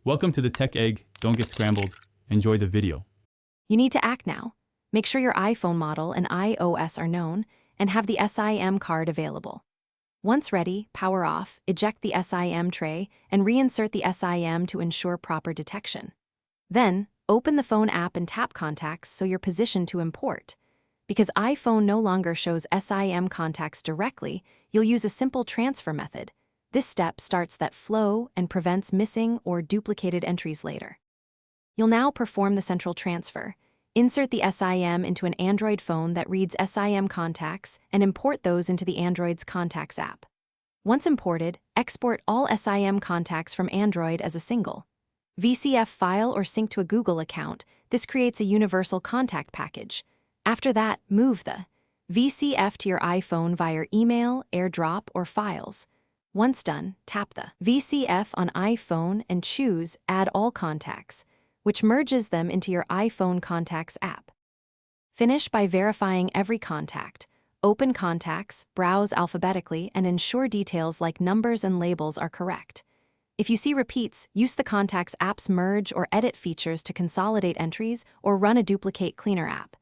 Welcome to the Tech Egg. Don't get scrambled. Enjoy the video. You need to act now. Make sure your iPhone model and iOS are known and have the SIM card available. Once ready, power off, eject the SIM tray, and reinsert the SIM to ensure proper detection. Then, open the phone app and tap Contacts so you're positioned to import. Because iPhone no longer shows SIM contacts directly, you'll use a simple transfer method. This step starts that flow and prevents missing or duplicated entries later. You'll now perform the central transfer. Insert the SIM into an Android phone that reads SIM contacts and import those into the Android's Contacts app. Once imported, export all SIM contacts from Android as a single VCF file or sync to a Google account. This creates a universal contact package. After that, move the VCF to your iPhone via email, AirDrop, or Files. Once done, tap the VCF on iPhone and choose Add All Contacts, which merges them into your iPhone Contacts app. Finish by verifying every contact. Open Contacts, browse alphabetically, and ensure details like numbers and labels are correct. If you see repeats, use the Contacts app's merge or edit features to consolidate entries or run a duplicate cleaner app.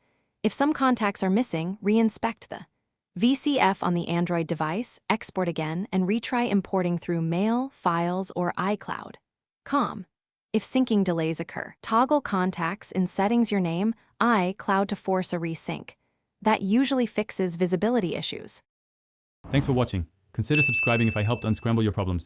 If some contacts are missing, re-inspect the VCF on the Android device, export again, and retry importing through Mail, Files, or iCloud. If syncing delays occur, toggle Contacts in Settings your name, iCloud to force a resync. That usually fixes visibility issues. Thanks for watching. Consider subscribing if I helped unscramble your problems.